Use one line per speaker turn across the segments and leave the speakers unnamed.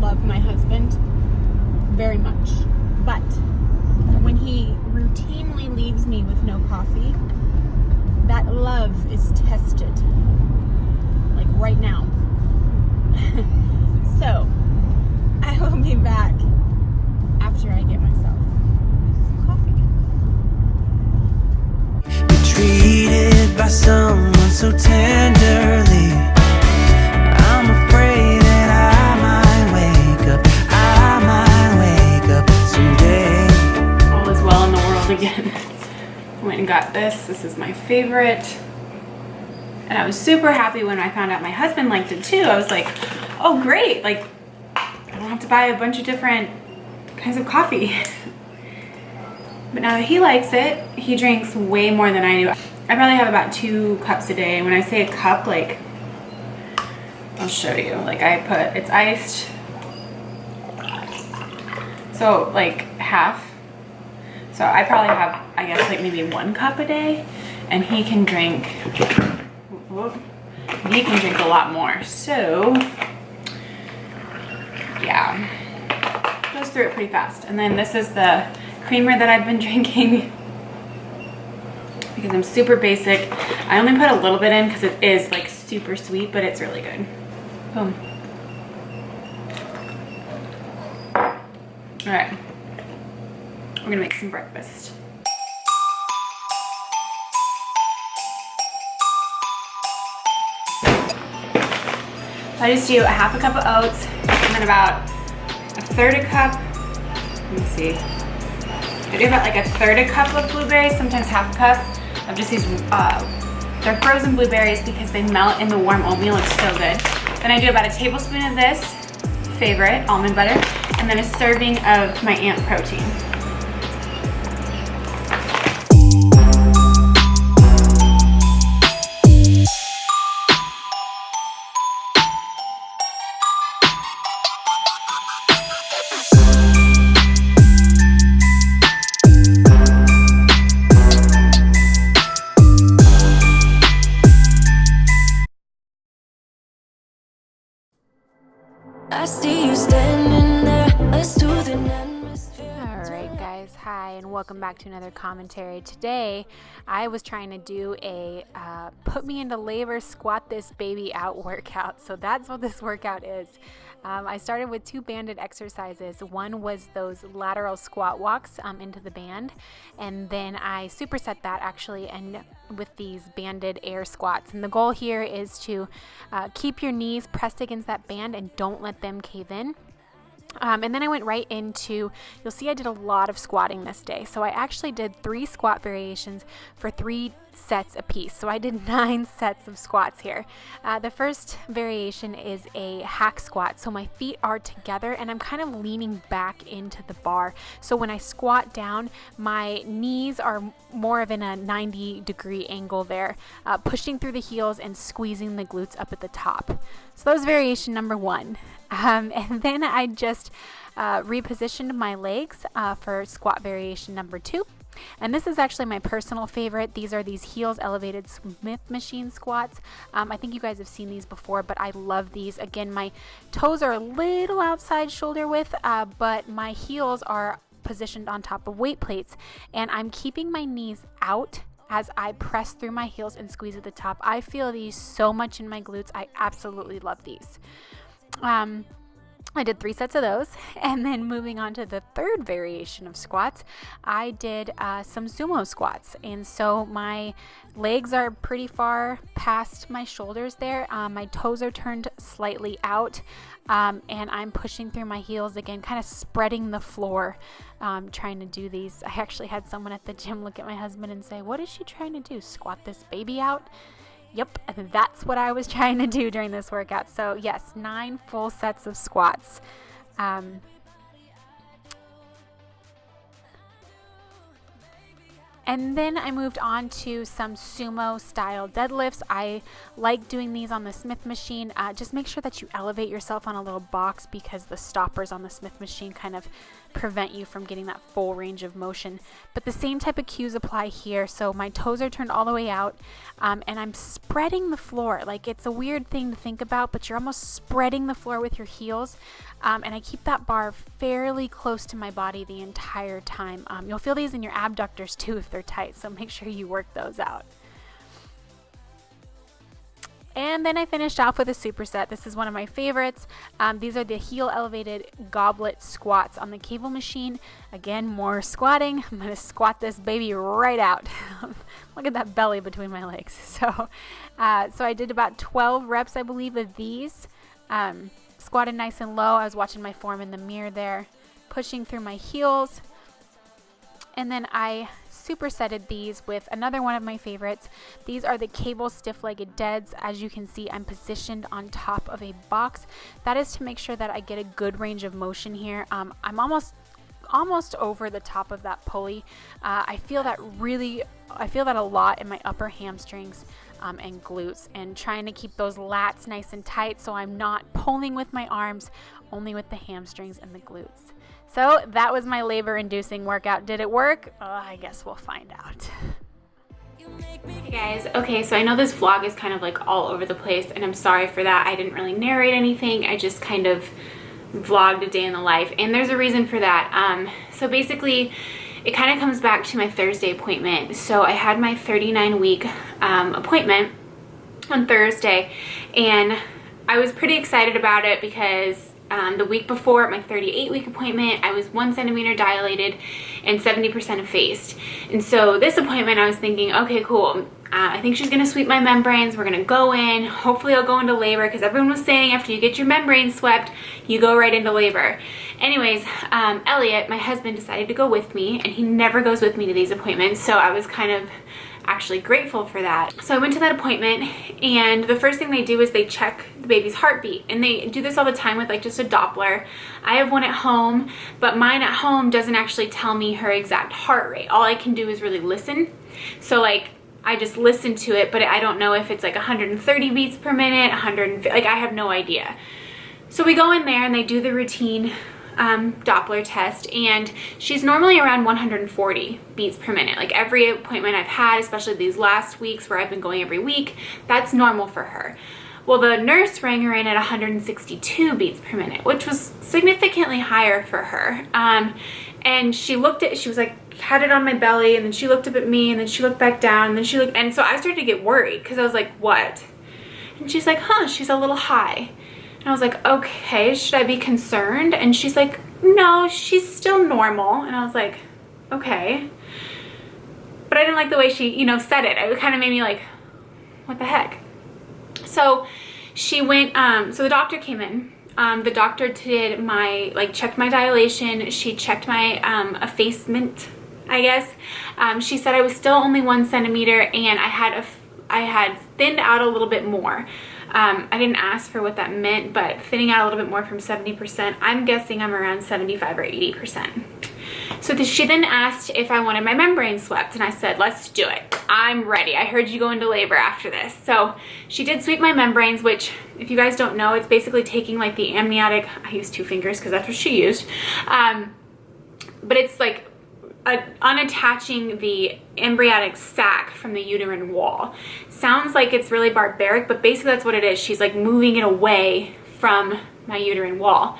love my husband very much. But when he routinely leaves me with no coffee, that love is tested. Like right now. So, I will be back after I get myself some coffee.
Treated by someone so tenderly, I'm afraid that I might wake up someday.
All is well in the world again. I went and got this. This is my favorite. And I was super happy when I found out my husband liked it too. I was like, oh great, like I don't have to buy a bunch of different kinds of coffee. But now that he likes it, he drinks way more than I do. I probably have about 2 cups a day. When I say a cup, like, I'll show you. Like it's iced. So like half. So I probably have, I guess, like maybe 1 cup a day. And he can drink, a lot more. So yeah, goes through it pretty fast. And then this is the creamer that I've been drinking because I'm super basic. I only put a little bit in because it is like super sweet, but it's really good. Boom. All right, we're gonna make some breakfast. I just do a half a cup of oats and then about a third a cup. Let me see. I do about like a third a cup of blueberries, sometimes half a cup of just these. They're frozen blueberries because they melt in the warm oatmeal. It's so good. Then I do about a tablespoon of this favorite almond butter, and then a serving of my ant protein.
I see you standing there, a soothing atmosphere.
Alright guys, hi and welcome back to another commentary. Today I was trying to do a put me into labor, squat this baby out workout. So that's what this workout is. I started with 2 banded exercises. One was those lateral squat walks into the band, and then I superset that actually and with these banded air squats. And the goal here is to keep your knees pressed against that band and don't let them cave in. And then I went right into, you'll see I did a lot of squatting this day. So I actually did 3 squat variations for 3 sets apiece. So I did 9 sets of squats here. The first variation is a hack squat. So my feet are together and I'm kind of leaning back into the bar. So when I squat down, my knees are more of in a 90-degree angle there, pushing through the heels and squeezing the glutes up at the top. So that was variation number 1. And then I just repositioned my legs for squat variation number 2. And this is actually my personal favorite. These are these heels elevated Smith machine squats. I think you guys have seen these before, but I love these. Again, my toes are a little outside shoulder width, but my heels are positioned on top of weight plates. And I'm keeping my knees out as I press through my heels and squeeze at the top. I feel these so much in my glutes. I absolutely love these. I did 3 sets of those, and then moving on to the third variation of squats, I did some sumo squats. And so my legs are pretty far past my shoulders there. My toes are turned slightly out, and I'm pushing through my heels again, kind of spreading the floor, trying to do these. I actually had someone at the gym look at my husband and say, "What is she trying to do? Squat this baby out?" Yep, that's what I was trying to do during this workout. So yes, 9 full sets of squats. And then I moved on to some sumo style deadlifts. I like doing these on the Smith machine. Just make sure that you elevate yourself on a little box because the stoppers on the Smith machine kind of prevent you from getting that full range of motion. But the same type of cues apply here. So my toes are turned all the way out, and I'm spreading the floor. Like, it's a weird thing to think about, but you're almost spreading the floor with your heels. And I keep that bar fairly close to my body the entire time. You'll feel these in your abductors too if they're tight, so make sure you work those out. And then I finished off with a superset. This is one of my favorites. These are the heel elevated goblet squats on the cable machine. Again, more squatting. I'm gonna squat this baby right out. Look at that belly between my legs. So I did about 12 reps, I believe, of these. Squatted nice and low. I was watching my form in the mirror there, pushing through my heels. And then I supersetted these with another one of my favorites. These are the cable stiff-legged deads. As you can see, I'm positioned on top of a box. That is to make sure that I get a good range of motion here. I'm almost over the top of that pulley. I feel that a lot in my upper hamstrings and glutes, and trying to keep those lats nice and tight so I'm not pulling with my arms, only with the hamstrings and the glutes. So that was my labor-inducing workout. Did it work? I guess we'll find out. Hey guys, okay, so I know this vlog is kind of like all over the place, and I'm sorry for that. I didn't really narrate anything. I just kind of vlogged a day in the life, and there's a reason for that. So basically, it kind of comes back to my Thursday appointment. So I had my 39-week appointment on Thursday, and I was pretty excited about it because the week before, at my 38-week appointment, I was 1 centimeter dilated and 70% effaced. And so this appointment, I was thinking, okay, cool. I think she's gonna sweep my membranes. We're gonna go in. Hopefully I'll go into labor, because everyone was saying after you get your membranes swept, you go right into labor. Anyways, Elliot, my husband, decided to go with me, and he never goes with me to these appointments. So I was kind of actually grateful for that. So I went to that appointment, and the first thing they do is they check the baby's heartbeat, and they do this all the time with like just a Doppler. I have one at home, but mine at home doesn't actually tell me her exact heart rate. All I can do is really listen. So like I just listen to it, but I don't know if it's like 130 beats per minute, 150, like I have no idea. So we go in there and they do the routine Doppler test, and she's normally around 140 beats per minute. Like every appointment I've had, especially these last weeks where I've been going every week, that's normal for her. Well, the nurse rang her in at 162 beats per minute, which was significantly higher for her. And she looked at, she was like, had it on my belly, and then she looked up at me, and then she looked back down, and then she looked, and so I started to get worried because I was like, what? And she's like, she's a little high. And I was like, okay, should I be concerned? And she's like, no, she's still normal. And I was like, okay. But I didn't like the way she, said it. It kind of made me like, what the heck? So she went, so the doctor came in. The doctor did checked my dilation. She checked my effacement, I guess. She said I was still only 1 centimeter, and I had thinned out a little bit more. I didn't ask for what that meant, but thinning out a little bit more from 70%, I'm guessing I'm around 75 or 80%. So she then asked if I wanted my membrane swept, and I said, let's do it. I'm ready. I heard you go into labor after this. So she did sweep my membranes, which, if you guys don't know, it's basically taking like the amniotic, I use 2 fingers because that's what she used, but it's like unattaching the embryonic sac from the uterine wall. Sounds like it's really barbaric, but basically that's what it is. She's like moving it away from my uterine wall.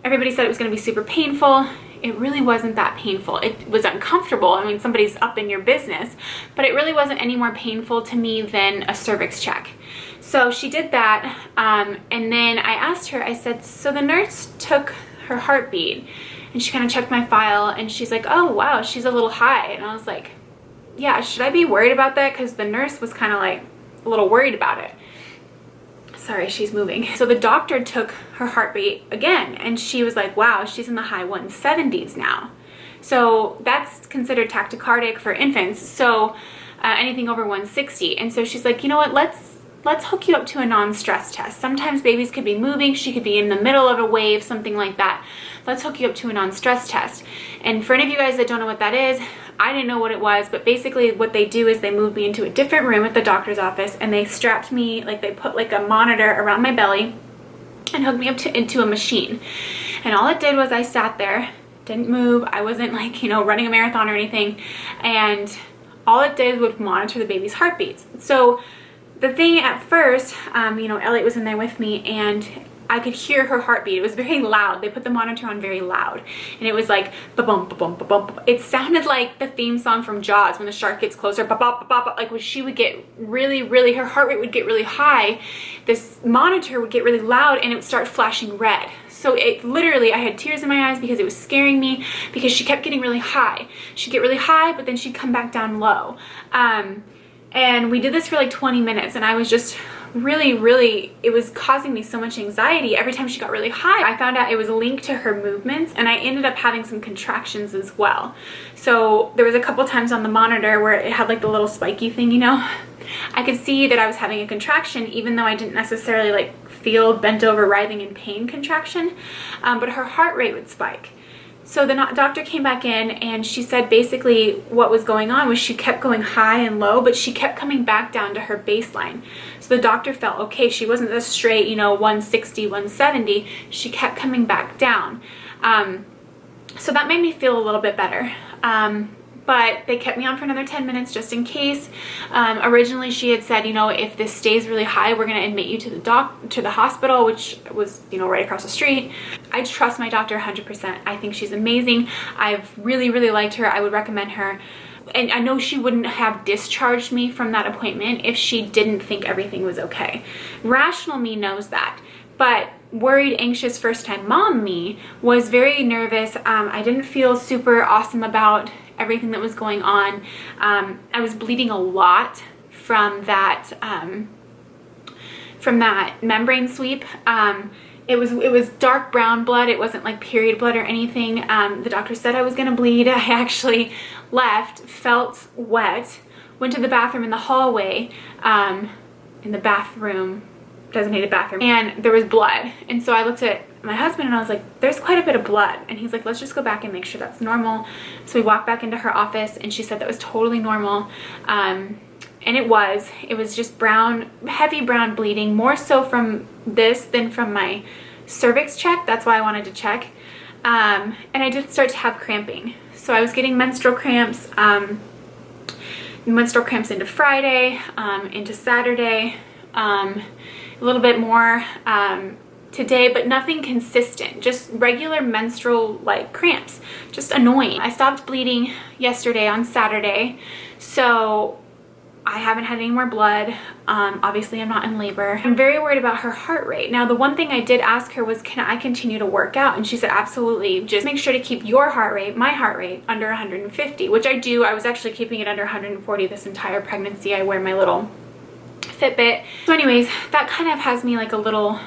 Everybody said it was going to be super painful. It really wasn't that painful. It was uncomfortable. I mean, somebody's up in your business, but it really wasn't any more painful to me than a cervix check. So she did that, and then I asked her, I said, so the nurse took her heartbeat, and she kind of checked my file, and she's like, oh wow, she's a little high. And I was like, yeah, should I be worried about that? Because the nurse was kind of like a little worried about it. Sorry, she's moving. So the doctor took her heartbeat again, and she was like, wow, she's in the high 170s now. So that's considered tachycardic for infants, so anything over 160. And so she's like, you know what, let's hook you up to a non-stress test. Sometimes babies could be moving, she could be in the middle of a wave, something like that. Let's hook you up to a non-stress test. And for any of you guys that don't know what that is, I didn't know what it was, but basically what they do is they moved me into a different room at the doctor's office, and they strapped me, like they put like a monitor around my belly and hooked me up into a machine.
And all it did was I sat there, didn't move. I wasn't like, you know, running a marathon or anything. And all it did was monitor the baby's heartbeats. So the thing at first, you know, Elliot was in there with me and I could hear her heartbeat. It was very loud. They put the monitor on very loud. And it was like, ba-bum, ba-bum, ba-bum, ba-bum. It sounded like the theme song from Jaws when the shark gets closer, ba-bum, ba-bum, ba-bum. Like when she would get really, her heart rate would get really high. This monitor would get really loud and it would start flashing red. So it literally, I had tears in my eyes because it was scaring me because she kept getting really high. She'd get really high, but then she'd come back down low. And we did this for like 20 minutes and I was just really, it was causing me so much anxiety. Every time she got really high, I found out it was linked to her movements and I ended up having some contractions as well. So there was a couple times on the monitor where it had like the little spiky thing, you know? I could see that I was having a contraction even though I didn't necessarily like feel bent over, writhing in pain contraction, but her heart rate would spike. So the doctor came back in and she said basically what was going on was she kept going high and low, but she kept coming back down to her baseline. So the doctor felt okay. She wasn't a straight, you know, 160, 170. She kept coming back down. So that made me feel a little bit better. But they kept me on for another 10 minutes just in case. Originally she had said, you know, if this stays really high, we're going to admit you to the hospital, which was, you know, right across the street. I trust my doctor 100%. I think she's amazing. I've really liked her. I would recommend her. And I know she wouldn't have discharged me from that appointment if she didn't think everything was okay. Rational me knows that. But worried, anxious, first-time mom me was very nervous. I didn't feel super awesome about everything that was going on. I was bleeding a lot from that membrane sweep. It was dark brown blood. It wasn't like period blood or anything. The doctor said I was gonna bleed. I actually left, felt wet, went to the bathroom in the hallway, in the bathroom, designated bathroom, and there was blood. And so I looked at my husband and I was like, there's quite a bit of blood. And he's like, let's just go back and make sure that's normal. So we walked back into her office and she said that was totally normal. And it was just brown, heavy brown bleeding, more so from this than from my cervix check. That's why I wanted to check. And I did start to have cramping. So I was getting menstrual cramps into Friday, into Saturday, a little bit more today, but nothing consistent, just regular menstrual like cramps, just annoying. I stopped bleeding yesterday on Saturday, so I haven't had any more blood. Obviously I'm not in labor. I'm very worried about her heart rate. Now the one thing I did ask her was, can I continue to work out? And she said, absolutely. Just make sure to keep your heart rate, my heart rate, under 150, which I do. I was actually keeping it under 140 this entire pregnancy. I wear my little Fitbit. So anyways, that kind of has me like a little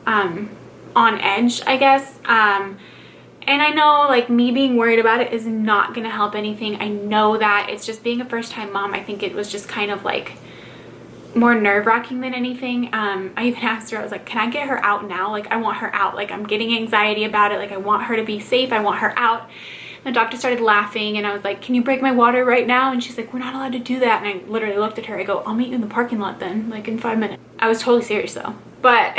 on edge, I guess. And I know like me being worried about it is not gonna help anything. I know that. It's just being a first-time mom. I think it was just kind of like more nerve-wracking than anything. I even asked her, I was like, can I get her out now? Like I want her out. Like I'm getting anxiety about it. Like I want her to be safe. I want her out. The doctor started laughing and I was like, can you break my water right now? And she's like, we're not allowed to do that. And I literally looked at her. I go, I'll meet you in the parking lot then, like in 5 minutes. I was totally serious though. But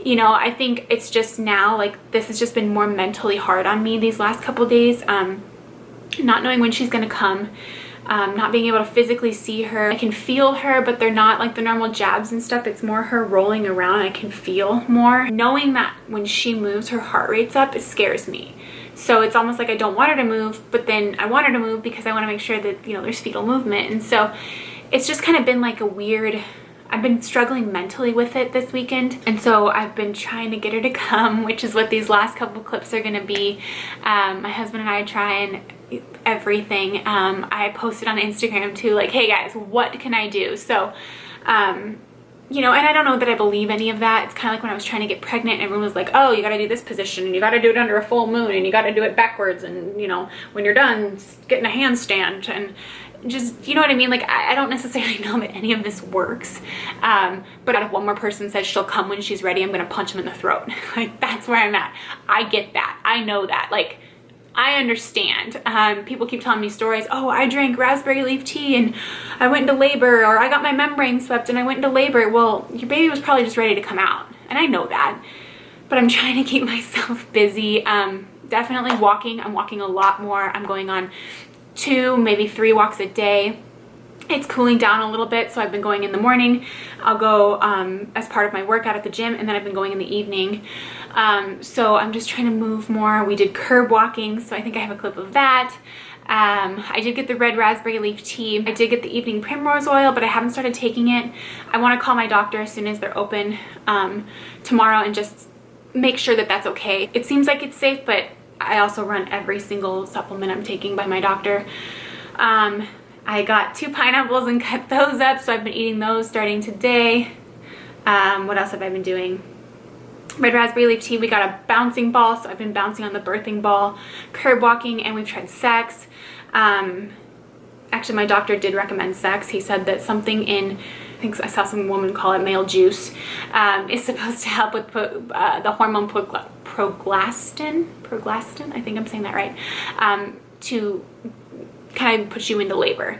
you know, I think it's just now, like this has just been more mentally hard on me these last couple days. Not knowing when she's gonna come, not being able to physically see her. I can feel her, but they're not like the normal jabs and stuff. It's more her rolling around. I can feel more. Knowing that when she moves, her heart rate's up, it scares me. So it's almost like I don't want her to move, but then I want her to move because I want to make sure that, you know, there's fetal movement. And so it's just kind of been like a weird, I've been struggling mentally with it this weekend. And so I've been trying to get her to come, which is what these last couple clips are going to be. My husband and I are trying everything. I posted on Instagram too, like, hey guys, what can I do? So, you know, and I don't know that I believe any of that. It's kind of like when I was trying to get pregnant and everyone was like, oh, you got to do this position and you got to do it under a full moon and you got to do it backwards. And, you know, when you're done, get in a handstand and just, you know what I mean? Like, I don't necessarily know that any of this works. But if one more person says she'll come when she's ready, I'm going to punch them in the throat. Like, that's where I'm at. I get that. I know that. Like, I understand. People keep telling me stories. Oh, I drank raspberry leaf tea and I went into labor, or I got my membrane swept and I went into labor. Well, your baby was probably just ready to come out. And I know that. but I'm trying to keep myself busy. Definitely walking. I'm walking a lot more. I'm going on 2, maybe 3 walks a day. It's cooling down a little bit, so I've been going in the morning. I'll go as part of my workout at the gym, and then I've been going in the evening. So I'm just trying to move more. We did curb walking, so I think I have a clip of that. I did get the red raspberry leaf tea. I did get the evening primrose oil, but I haven't started taking it. I want to call my doctor as soon as they're open tomorrow and just make sure that that's okay. It seems like it's safe, but I also run every single supplement I'm taking by my doctor. I got 2 pineapples and cut those up, so I've been eating those starting today. What else have I been doing? Red raspberry leaf tea. We got a bouncing ball, so I've been bouncing on the birthing ball, curb walking, and we've tried sex. Actually, my doctor did recommend sex. He said that something in, I think I saw some woman call it male juice, is supposed to help with the hormone proglastin, I think I'm saying that right, to kind of push you into labor.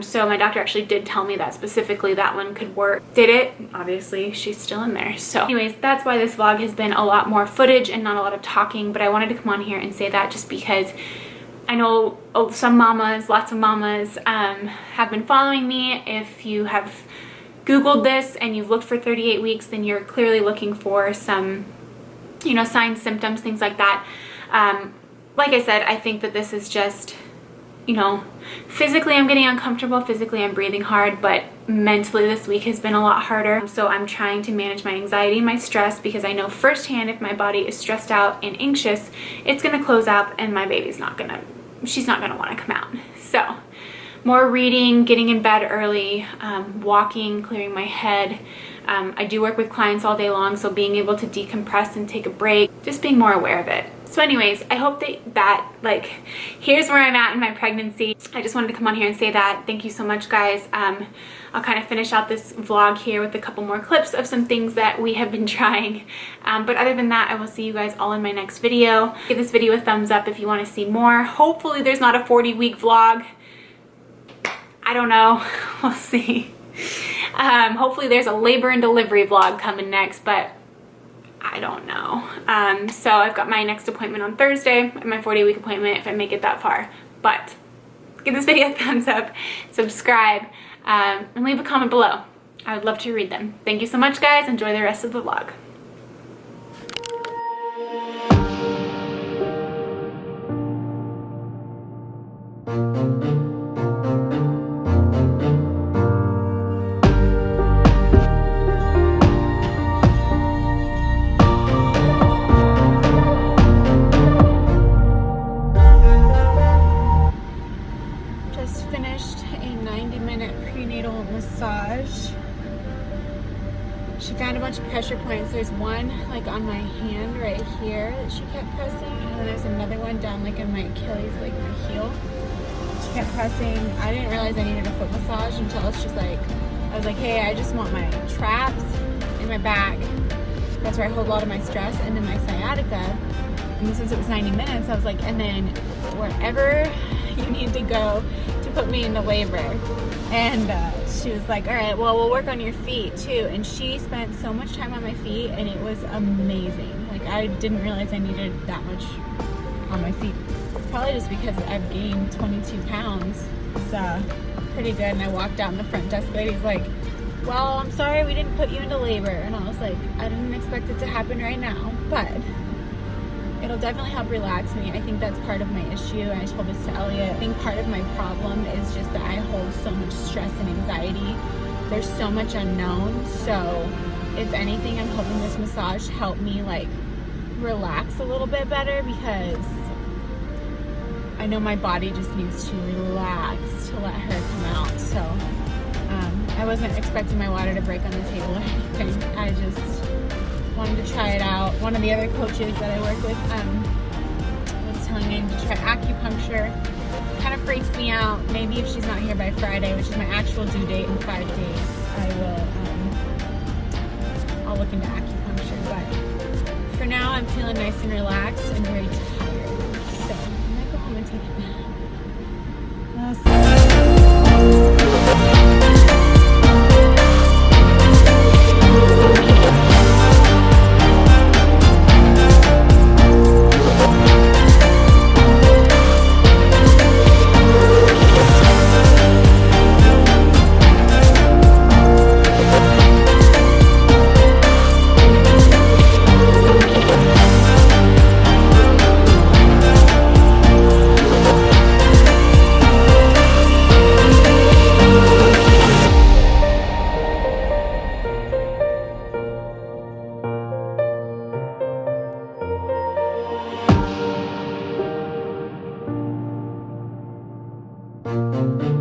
So my doctor actually did tell me that specifically that one could work. Did it? Obviously, she's still in there. So anyways, that's why this vlog has been a lot more footage and not a lot of talking, but I wanted to come on here and say that just because I know some mamas, lots of mamas have been following me. If you have Googled this and you've looked for 38 weeks, then you're clearly looking for some, you know, signs, symptoms, things like that. Like I said, I think that this is just, you know, physically I'm getting uncomfortable, physically I'm breathing hard, but mentally this week has been a lot harder. So I'm trying to manage my anxiety and my stress, because I know firsthand if my body is stressed out and anxious, it's gonna close up and my baby's not gonna, she's not gonna wanna come out. So more reading, getting in bed early, walking, clearing my head. I do work with clients all day long, so being able to decompress and take a break, just being more aware of it. So anyways, I hope that like, here's where I'm at in my pregnancy. I just wanted to come on here and say that. Thank you so much, guys. I'll kind of finish out this vlog here with a couple more clips of some things that we have been trying. But other than that, I will see you guys all in my next video. Give this video a thumbs up if you want to see more. Hopefully there's not a 40-week vlog. I don't know. We'll see. Hopefully there's a labor and delivery vlog coming next, but I don't know. So I've got my next appointment on Thursday, my 40-week appointment if I make it that far. But give this video a thumbs up, subscribe, and leave a comment below. I would love to read them. Thank you so much, guys. Enjoy the rest of the vlog. Prenatal massage. She found a bunch of pressure points. There's one like on my hand right here that she kept pressing, and then there's another one down like in my Achilles, like my heel. She kept pressing. I didn't realize I needed a foot massage until she's like, I was like, hey, I just want my traps and my back. That's where I hold a lot of my stress, and then my sciatica. And since it was 90 minutes, I was like, and then wherever you need to go to put me into labor. And she was like, all right, well, we'll work on your feet too. And she spent so much time on my feet, and it was amazing. Like, I didn't realize I needed that much on my feet. Probably just because I've gained 22 pounds. It's pretty good. And I walked out, and the front desk lady's like, well, I'm sorry we didn't put you into labor. And I was like, I didn't expect it to happen right now, but it'll definitely help relax me. I think that's part of my issue, and I told this to Elliot. I think part of my problem is just that I hold so much stress and anxiety. There's so much unknown, so if anything, I'm hoping this massage helped me like relax a little bit better, because I know my body just needs to relax to let her come out. So I wasn't expecting my water to break on the table or anything. I just wanted to try it out. One of the other coaches that I work with was telling me to try acupuncture. Kind of freaks me out. Maybe if she's not here by Friday, which is my actual due date in 5 days, I'll look into acupuncture. But for now, I'm feeling nice and relaxed and very tired. So I might go home and take a nap. you.